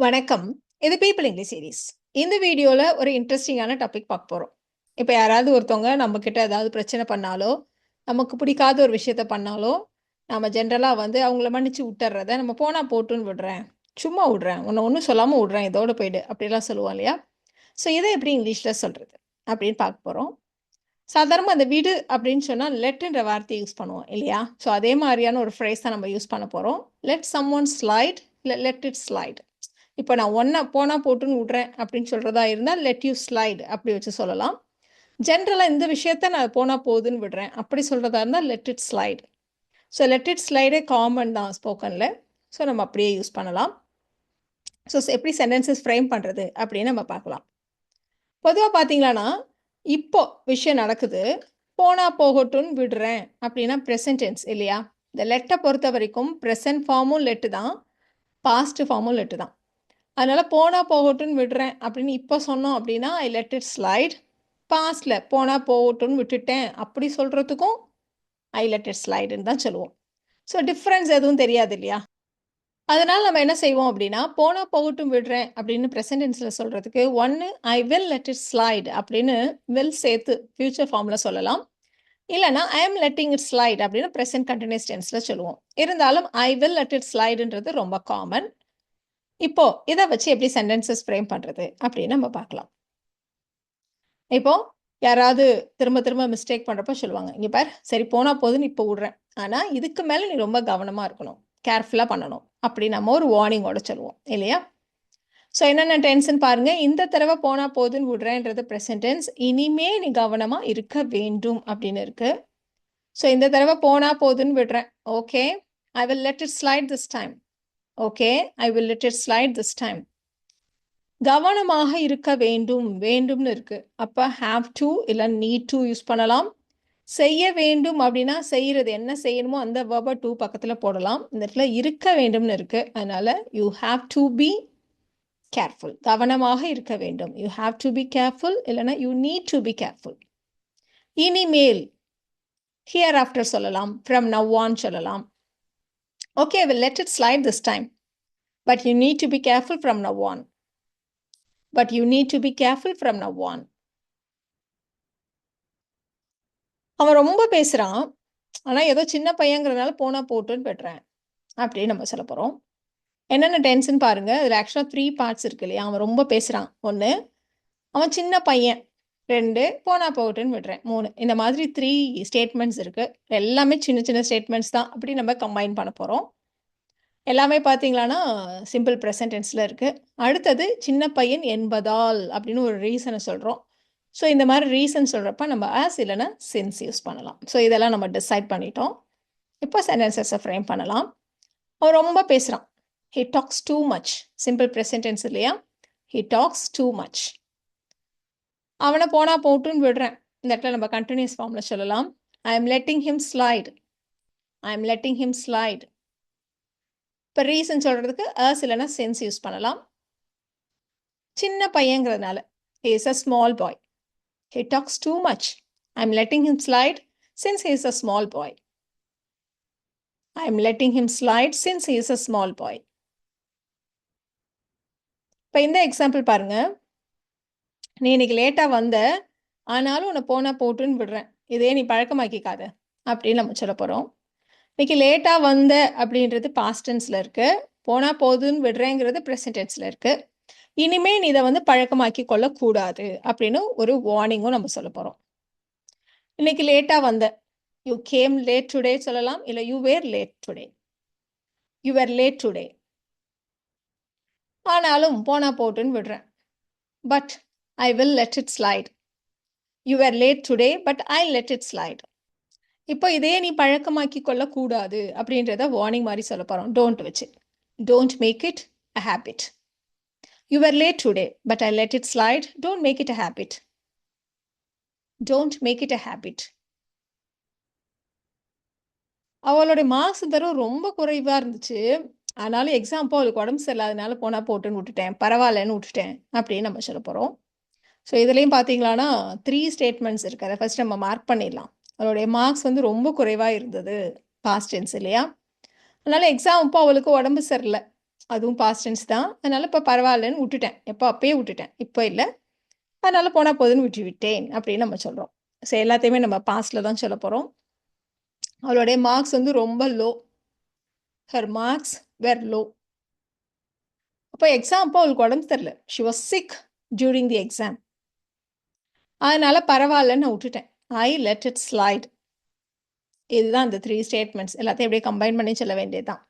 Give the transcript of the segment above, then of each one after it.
வணக்கம். இது people English series. இந்த வீடியோல ஒரு இன்ட்ரெஸ்டிங்கான டாபிக் பார்க்க போறோம். இப்ப யாராவது ஒருத்தவங்க நம்மகிட்ட ஏதாவது பிரச்சனை பண்ணாலோ, நமக்கு பிடிக்காத ஒரு விஷயத்த பண்ணாலோ, நாம ஜென்ரலா அவங்கள மன்னிச்சு விட்டுர்றத, நம்ம போனா போட்டுன்னு விடுறேன். சும்மா விடுறேன். உன்ன ஒண்ணும் சொல்லாம விடுறேன். இதோட போயிடு. அப்படிலாம் சொல்லுவோம் இல்லையா? ஸோ இத எப்படி இங்கிலீஷ்ல சொல்றது? அப்படின்னு பார்க்க போறோம். சாதாரணமா அந்த விடு அப்படின்னு சொன்னா லெட்ன்ற வார்த்தைய யூஸ் பண்ணுவோம் இல்லையா? ஸோ அதே மாரியான ஒரு ஃப்ரேஸ் தான் நம்ம யூஸ் பண்ண போறோம். லெட் சம்ஒன் ஸ்லைட் இல்ல லெட் இட் ஸ்லைட். இப்போ நான் ஒன்ன போனா போட்டுன்னு விடுறேன் அப்படின்னு சொல்றதா இருந்தா லெட் யூ ஸ்லைடு அப்படி வச்சு சொல்லலாம். ஜென்ரலா இந்த விஷயத்த நான் போனா போதுன்னு விடுறேன் அப்படி சொல்றதா இருந்தா let it slide. So let it ஸ்லைடே காமன் தான் ஸ்போக்கன்ல. ஸோ நம்ம அப்படியே யூஸ் பண்ணலாம். ஸோ எப்படி சென்டென்சஸ் ஃப்ரேம் பண்றது அப்படின்னு நம்ம பார்க்கலாம். பொதுவா பார்த்தீங்களான்னா, இப்போ விஷயம் நடக்குது. போனா போகட்டும்னு விடுறேன் அப்படின்னா பிரசன்ட் டென்ஸ் இல்லையா? இந்த லெட்ட பொறுத்த வரைக்கும் பிரசன்ட் ஃபார்மும் லெட்டு தான், பாஸ்ட் ஃபார்மும் லெட்டு தான். அதனால போனா போகட்டும்னு விடுறேன் அப்படின்னு இப்போ சொன்னோம் அப்படின்னா ஐ லெட் இட் ஸ்லைட். பாஸ்ட்ல போனா போகட்டும்னு விட்டுட்டேன் அப்படி சொல்றதுக்கும் ஐ லெட் இட் ஸ்லைடுன்னு தான் சொல்லுவோம். ஸோ டிஃப்ரென்ஸ் எதுவும் தெரியாது இல்லையா? அதனால நம்ம என்ன செய்வோம் அப்படின்னா போனா போகட்டும் விடுறேன் அப்படின்னு ப்ரெசன்ட் டென்ஸ்ல சொல்றதுக்கு ஒன்று I will let it slide அப்படின்னு வில் சேர்த்து ஃபியூச்சர் ஃபார்ம்ல சொல்லலாம். இல்லைனா I am letting it slide அப்படின்னு ப்ரெசன்ட் கண்டினியூஸ் டென்ஸ்ல சொல்லுவோம். இருந்தாலும் ஐ வில் லெட் இட் ஸ்லைடுன்றது ரொம்ப காமன். இப்போ இதை வச்சு எப்படி சென்டென்சஸ் ஃப்ரேம் பண்றது அப்படின்னு நம்ம பார்க்கலாம். இப்போ யாராவது திரும்ப திரும்ப மிஸ்டேக் பண்றப்ப சொல்லுவாங்க, இங்க பார் சரி போனா போதுன்னு இப்போ விடுறேன், ஆனா இதுக்கு மேல நீ ரொம்ப கவனமா இருக்கணும், கேர்ஃபுல்லா பண்ணணும் அப்படி நம்ம ஒரு வார்னிங்கோட சொல்லுவோம் இல்லையா? ஸோ என்னென்ன டென்ஸ்ன்னு பாருங்க. இந்த தடவை போனா போதுன்னு விடுறேன்றது ப்ரெசன்ட் டென்ஸ். இனிமே நீ கவனமா இருக்க வேண்டும் அப்படின்னு இருக்கு. ஸோ இந்த தடவை போனா போதுன்னு விடுறேன். Okay, I will let it slide this time. Okay, I will let it slide this time. கவனமாக இருக்க வேண்டும், வேண்டும்னு இருக்கு. அப்ப ஹேவ் டு இல்ல நீட் டு யூஸ் பண்ணலாம். செய்ய வேண்டும் அப்படின்னா செய்யறது என்ன செய்யணுமோ அந்த வெர்ப டு பக்கத்துல போடலாம். இந்த இடத்துல இருக்க வேண்டும்னு இருக்கு. அதனால you have to be careful. கவனமாக இருக்க வேண்டும். You have to be careful இல்லைன்னா you need to be careful. இனிமேல் ஹியர் ஆஃப்டர் சொல்லலாம். ஃப்ரம் நவ் ஆன் சொல்லலாம். Okay, will let it slide this time. But you need to be careful from now on. But you need to be careful from now on. அவன் ரொம்ப பேசுறான். ஆனா ஏதோ சின்ன பையங்கிறதுனால போனா போட்டுன்னு விடுறேன் அப்படின்னு நம்ம சொல்ல போறோம். என்னென்ன டென்ஸ்ன்னு பாருங்க. இதுல ஆக்சுவலா 3 பார்ட்ஸ் இருக்கு இல்லையா? அவன் ரொம்ப பேசுறான் 1, அவன் சின்ன பையன் 2, போனா போகட்டும்னு விடுறேன் 3. இந்த மாதிரி 3 ஸ்டேட்மெண்ட்ஸ் இருக்கு. எல்லாமே சின்ன சின்ன ஸ்டேட்மெண்ட்ஸ் தான். அப்படி நம்ம கம்பைன் பண்ண போறோம். எல்லாமே பார்த்தீங்களான்னா சிம்பிள் ப்ரெசன்ட் டென்ஸ்ல இருக்கு. அடுத்தது சின்ன பையன் என்பதால் அப்படின்னு ஒரு ரீசனை சொல்றோம். ஸோ இந்த மாதிரி ரீசன் சொல்றப்ப நம்ம ஆஸ் இல்லைன்னா சின்ஸ் யூஸ் பண்ணலாம். ஸோ இதெல்லாம் நம்ம டிசைட் பண்ணிட்டோம். இப்போ சென்டென்சஸை ஃப்ரேம் பண்ணலாம். அவன் ரொம்ப பேசுகிறான். He talks too much. Simple present tense இல்லையா? He talks too much. அவனை போனா போட்டுன்னு விடுறேன். இந்த இடத்துல நம்ம கண்டினியூஸ் ஃபார்ம்ல சொல்லலாம். I am letting him slide. I am letting him slide. இப்போ ரீசன் சொல்றதுக்கு அஸ் இல்லைன்னா சென்ஸ் யூஸ் பண்ணலாம். சின்ன பையங்கிறதுனால he is a small boy. He talks too much. I'm letting him slide since he is a small boy. I'm letting him slide since he is a small boy. இப்போ இந்த example பாருங்க. நீ இன்னைக்கு லேட்டா வந்த, ஆனாலும் உன்னை போனா போட்டுன்னு விடுறேன். இதே நீ பழக்கமாக்கிக்காத அப்படின்னு நம்ம சொல்ல போறோம். இன்னைக்கு லேட்டா வந்த அப்படின்றது பாஸ்ட் டென்ஸ்ல இருக்கு. போனா போதுன்னு விடுறேங்கிறது ப்ரெசன்ட் டென்ஸ்ல இருக்கு. இனிமே நீ இதை பழக்கமாக்கி கொள்ளக்கூடாது அப்படின்னு ஒரு வார்னிங்கும் நம்ம சொல்ல போறோம். இன்னைக்கு லேட்டா வந்த, யூ கேம் லேட் டுடே சொல்லலாம். இல்லை you were late today. You were late today. ஆனாலும் போனா போட்டுன்னு விடுறேன். But I will let it slide. You were late today but I let it slide. இப்போ இதே நீ பழக்கமாக்கி கொள்ளக்கூடாது அப்படின்றத வார்னிங் மாதிரி சொல்ல போறோம். டோன்ட் வச்சு. Don't make it a habit. You were late today but I let it slide. Don't make it a habit. Don't make it a habit. அவளுடைய மார்க்ஸ் தரம் ரொம்ப குறைவா இருந்துச்சு. ஆனாலும் எக்ஸாம் அப்போ அவளுக்கு உடம்பு சரியில்லாதனால போனா போட்டுன்னு விட்டுட்டேன். பரவாயில்லன்னு விட்டுட்டேன் அப்படின்னு நம்ம சொல்ல போறோம். ஸோ இதுலயும் பார்த்தீங்களான்னா 3 ஸ்டேட்மெண்ட்ஸ் இருக்கு. அதை ஃபர்ஸ்ட் நம்ம மார்க் பண்ணிடலாம். அவளுடைய மார்க்ஸ் ரொம்ப குறைவா இருந்தது. பாஸ்ட் டென்ஸ் இல்லையா? அதனால எக்ஸாம் அப்போ அவளுக்கு உடம்பு சரியில்லை. அதுவும் பாஸ்ட் டென்ஸ் தான். அதனால இப்ப பரவாயில்லன்னு விட்டுட்டேன். அப்பயே விட்டுட்டேன். இப்ப இல்ல. அதனால போனா போதுன்னு விட்டுவிட்டேன் அப்படின்னு நம்ம சொல்றோம். ஸோ எல்லாத்தையுமே நம்ம பாஸ்ட்ல தான் சொல்லப் போறோம். அவளுடைய மார்க்ஸ் வந்து ரொம்ப low. Her marks were low. அப்போ எக்ஸாம் அப்போ அவளுக்கு உடம்பு சரியில்ல. She was sick during the exam. அதனால பரவாயில்லன்னு நான் விட்டுட்டேன். I let it slide. இதுதான் அந்த 3 ஸ்டேட்மெண்ட்ஸ். எல்லாத்தையும் அப்படியே கம்பைன் பண்ணி சொல்ல வேண்டியதுதான்.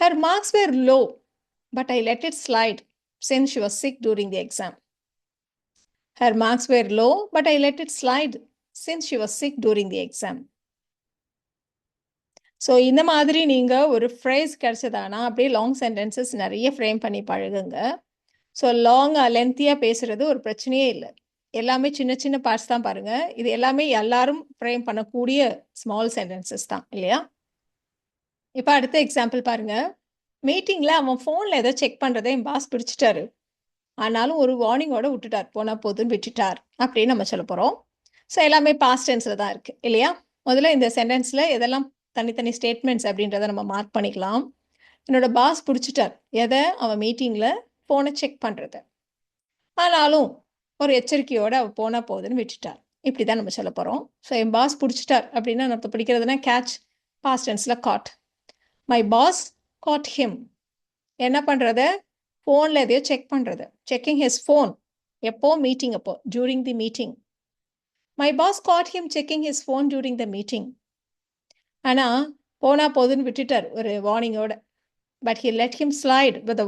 Her marks were low, but I let it slide since she was sick during the exam. Her marks were low, but I let it slide since she was sick during the exam. So இந்த மாதிரி நீங்கள் ஒரு phrase கிடைச்சதானா அப்படியே long sentences நிறைய frame பண்ணி பழகுங்க. So லாங்காக லென்த்தியாக பேசுகிறது ஒரு பிரச்சனையே இல்லை. எல்லாமே சின்ன சின்ன பார்ட்ஸ் தான் பாருங்கள். இது எல்லாமே எல்லாரும் ஃப்ரேம் பண்ணக்கூடிய ஸ்மால் சென்டென்சஸ் தான் இல்லையா? இப்போ அடுத்த எக்ஸாம்பிள் பாருங்கள். மீட்டிங்கில் அவன் ஃபோனில் ஏதோ செக் பண்ணுறதை என் பாஸ் பிடிச்சிட்டாரு. ஆனாலும் ஒரு வார்னிங்கோட விட்டுட்டார். போனா போதுன்னு விட்டுட்டார் அப்படின்னு நம்ம சொல்ல போகிறோம். ஸோ எல்லாமே பாஸ்ட் டென்ஸில் தான் இருக்குது இல்லையா? முதல்ல இந்த சென்டென்ஸில் எதெல்லாம் தனித்தனி ஸ்டேட்மெண்ட்ஸ் அப்படின்றத நம்ம மார்க் பண்ணிக்கலாம். என்னோட பாஸ் பிடிச்சிட்டார். எதை? அவன் மீட்டிங்கில் ஃபோனை செக் பண்ணுறது. ஆனாலும் ஒரு எச்சரிக்கையோடு அவள் போனால் போதுன்னு விட்டுட்டார். இப்படி தான் நம்ம சொல்ல போகிறோம். ஸோ என் பாஸ் பிடிச்சிட்டார் அப்படின்னா நம்ம பிடிக்கிறதுனா கேட்ச். பாஸ்ட் டென்ஸில் caught. My boss caught him. என்ன பண்ணுறது? ஃபோனில் எதையோ செக் பண்ணுறது. Checking his phone. எப்போ? மீட்டிங் அப்போ. During the meeting. My boss caught him checking his phone during the meeting. ஆனால் போனா போதுன்னு விட்டுட்டார் ஒரு வார்னிங்கோட. But he let him slide with a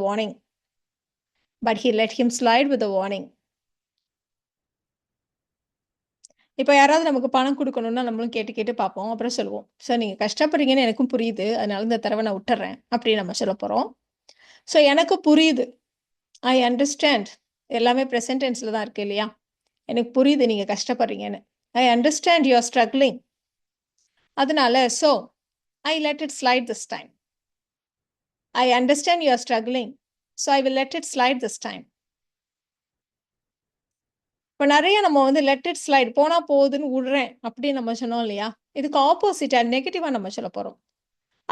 warning. இப்போ யாராவது நமக்கு பணம் கொடுக்கணும்னா நம்மளும் கேட்டு கேட்டு பார்ப்போம். அப்புறம் சொல்லுவோம், சார் நீங்கள் கஷ்டப்படுறீங்கன்னு எனக்கும் புரியுது, அதனால இந்த தடவை நான் விட்டுறேன் அப்படின்னு நம்ம சொல்ல போகிறோம். ஸோ எனக்கு புரியுது. I understand. எல்லாமே ப்ரெசன்ட் டென்ஸில் தான் இருக்குது இல்லையா? எனக்கு புரியுது நீங்கள் கஷ்டப்படுறீங்கன்னு. I understand you are struggling. அதனால so I let it slide this time. I understand you are struggling, so I will let it slide this time. இப்போ நிறைய நம்ம வந்து லெட் இட் ஸ்லைட், போனால் போகுதுன்னு விடுறேன் அப்படின்னு நம்ம சொன்னோம் இல்லையா? இதுக்கு ஆப்போசிட்டாக நெகட்டிவாக நம்ம சொல்ல போகிறோம்.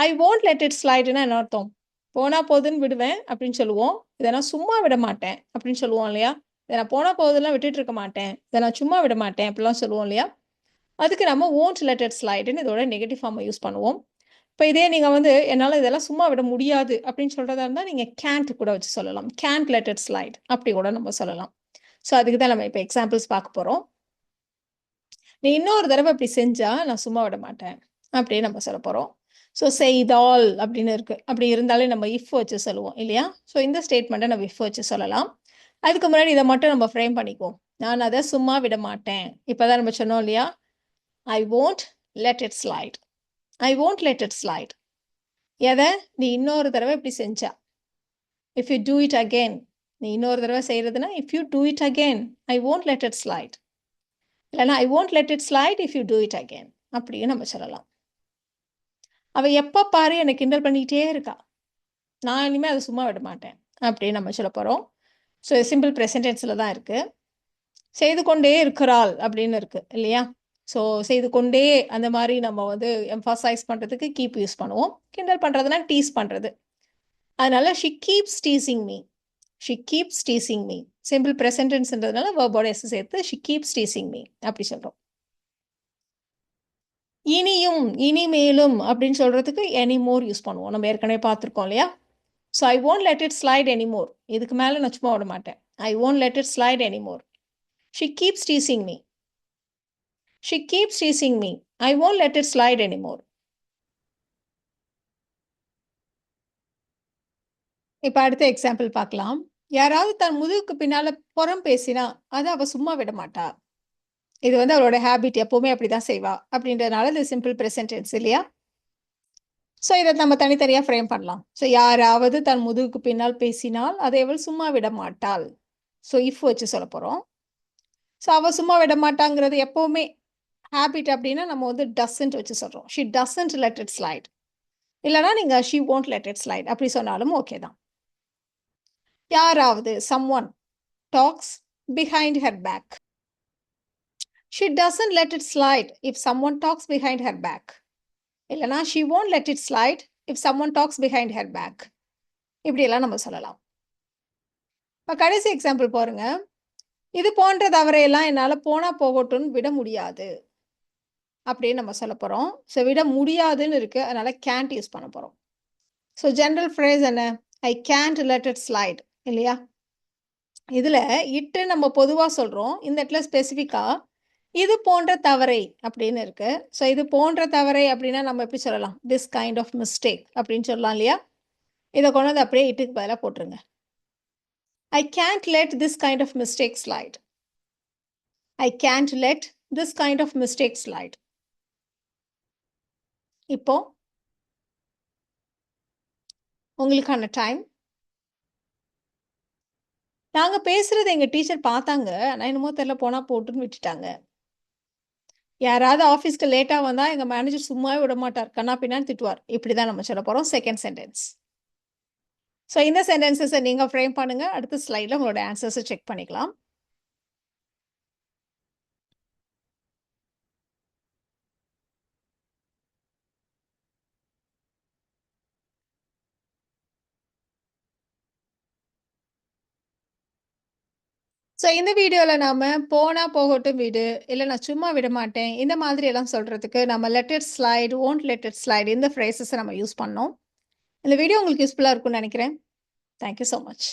ஐ won't let it slideனா என்ன அர்த்தம்? போனால் போகுதுன்னு விடுவேன் அப்படின்னு சொல்லுவோம். இதை நான் சும்மா விட மாட்டேன் அப்படின்னு சொல்லுவோம் இல்லையா? இதை நான் போனால் போகுதுலாம் விட்டுட்டு இருக்க மாட்டேன், இதை நான் சும்மா விட மாட்டேன் அப்படிலாம் சொல்லுவோம் இல்லையா? அதுக்கு நம்ம won't let it slideன்னு இதோட நெகட்டிவ் ஃபார்மை யூஸ் பண்ணுவோம். இப்போ இதே நீங்கள் வந்து என்னால் இதெல்லாம் சும்மா விட முடியாது அப்படின்னு சொல்கிறதா இருந்தால் நீங்கள் can't கூட வச்சு சொல்லலாம். can't let it slide அப்படி கூட நம்ம சொல்லலாம். ஸோ அதுக்கு தான் நம்ம இப்போ எக்ஸாம்பிள்ஸ் பார்க்க போகிறோம். நீ இன்னொரு தடவை இப்படி செஞ்சால் நான் சும்மா விட மாட்டேன் அப்படின்னு நம்ம சொல்ல போகிறோம். ஸோ செய்தால் அப்படின்னு இருக்குது. அப்படி இருந்தாலே நம்ம இஃப் வச்சு சொல்லுவோம் இல்லையா? ஸோ இந்த ஸ்டேட்மெண்ட்டை நம்ம இஃப் வச்சு சொல்லலாம். அதுக்கு முன்னாடி இதை மட்டும் நம்ம ஃப்ரேம் பண்ணிக்குவோம். நான் அதை சும்மா விட மாட்டேன். இப்போ தான் நம்ம சொன்னோம் இல்லையா? ஐ won't let it slide. I won't let it slide. எதை? நீ இன்னொரு தடவை இப்படி செஞ்சா. If you do it again. நீ இன்னொரு தடவை செய்கிறதுனா if you do it again I won't let it slide. இல்லைனா ஐ won't let it slide if you do it again அப்படியும் நம்ம சொல்லலாம். அவள் எப்போ பாரு என்னை கிண்டல் பண்ணிக்கிட்டே இருக்கா, நான் இனிமேல் அதை சும்மா விட மாட்டேன் அப்படின்னு நம்ம சொல்ல போகிறோம். ஸோ சிம்பிள் ப்ரெசன்ட் டென்ஸில் தான் இருக்குது. செய்து கொண்டே இருக்கிறாள் அப்படின்னு இருக்குது இல்லையா? ஸோ செய்து கொண்டே அந்த மாதிரி நம்ம வந்து எம்ஃபசைஸ் பண்ணுறதுக்கு கீப் யூஸ் பண்ணுவோம். கிண்டல் பண்ணுறதுனா டீஸ் பண்ணுறது. அதனால she keeps teasing me. She keeps teasing me. Simple present டென்ஸ்ன்றதுனால வேர்போட எஸ் சேர்த்து ஷி கீப்ஸ் டீசிங் மீ அப்படி சொல்கிறோம். இனியும் இனிமேலும் அப்படின்னு சொல்கிறதுக்கு எனிமோர் யூஸ் பண்ணுவோம். நம்ம ஏற்கனவே பார்த்துருக்கோம் இல்லையா? So I won't let it slide anymore. இதுக்கு மேலே நான் சும்மா விட மாட்டேன். ஐ won't let it slide anymore. She keeps teasing me. She keeps teasing me. I won't let it slide anymore. இப்போ அடுத்த எக்ஸாம்பிள் பார்க்கலாம். யாராவது தன் முதுகுக்கு பின்னால் புறம் பேசினா அதை அவள் சும்மா விட மாட்டா. இது வந்து அவளோட ஹேபிட், எப்போவுமே அப்படி தான் செய்வா அப்படின்றதுனால இது சிம்பிள் ப்ரெசன்ட் டென்ஸ் இல்லையா? ஸோ இதை நம்ம தனித்தனியாக ஃப்ரேம் பண்ணலாம். ஸோ யாராவது தன் முதுகுக்கு பின்னால் பேசினால் அதை அவள் சும்மா விட மாட்டாள். ஸோ இஃப் வச்சு சொல்ல போகிறோம். ஸோ அவள் சும்மா விட மாட்டாங்கிறது எப்போவுமே ஹேபிட் அப்படின்னா நம்ம வந்து டசன்ட் வச்சு சொல்கிறோம். She doesn't let it slide. இல்லைனா நீங்கள் she won't let it slide அப்படி சொன்னாலும் ஓகே தான். யாராவது someone talks behind her back. She doesn't let it slide if someone talks behind her back. இல்லைனா she won't let it slide if someone talks behind her back. இப்படியெல்லாம் நம்ம சொல்லலாம். இப்ப கடைசி எக்ஸாம்பிள் பாருங்க. இது போன்ற தவறையெல்லாம் என்னால போனா போகட்டும்னு விட முடியாது. அப்படின்னு நம்ம சொல்லப் போறோம். ஸோ விட முடியாதுன்னு இருக்கு. அதனால கேன்ட் யூஸ் பண்ண போறோம். ஸோ ஜெனரல் ஃப்ரேஸ் என்ன? I can't let it slide இல்லையா? இதுல இட்டு நம்ம பொதுவா சொல்றோம். இந்த இடத்துல ஸ்பெசிஃபிக்கா இது போன்ற தவறை அப்படின்னு இருக்கு. ஸோ இது போன்ற தவறை அப்படின்னா நம்ம எப்படி சொல்லலாம்? திஸ் கைண்ட் ஆஃப் மிஸ்டேக் அப்படின்னு சொல்லலாம் இல்லையா? இத கொண்டு வந்து அப்படியே இட்டுக்கு பதிலா போட்டுருங்க. I can't let this kind of mistake slide. I can't let this kind of mistake slide. இப்போ உங்களுக்கான டைம். நாங்க பேசுறத எங்க டீச்சர் பார்த்தாங்க. ஆனா என்னமோ தெரியல போனா போட்டுன்னு விட்டுட்டாங்க. யாராவது ஆஃபீஸ்க்கு லேட்டா வந்தா எங்க மேனேஜர் சும்மாவே விடமாட்டார். கன்னா பின்னான்னு திட்டுவார். இப்படிதான் நம்ம சொல்லப் போறோம். Second sentence. ஸோ இந்த சென்டென்சஸ நீங்க ஃப்ரேம் பண்ணுங்க. அடுத்த ஸ்லைட்ல உங்களோட ஆன்சர்ஸ செக் பண்ணிக்கலாம். ஸோ இந்த வீடியோல நாம போனா போகட்டும் விடு, இல்ல நான் சும்மா விடமாட்டேன். இந்த மாதிரி எல்லாம் சொல்றதுக்கு நம்ம let it slide, won't let it slide இந்த ஃப்ரேசஸ நம்ம யூஸ் பண்ணோம். இந்த வீடியோ உங்களுக்கு யூஸ்ஃபுல்லா இருக்கும்னு நெனைக்கிறேன். Thank you so much.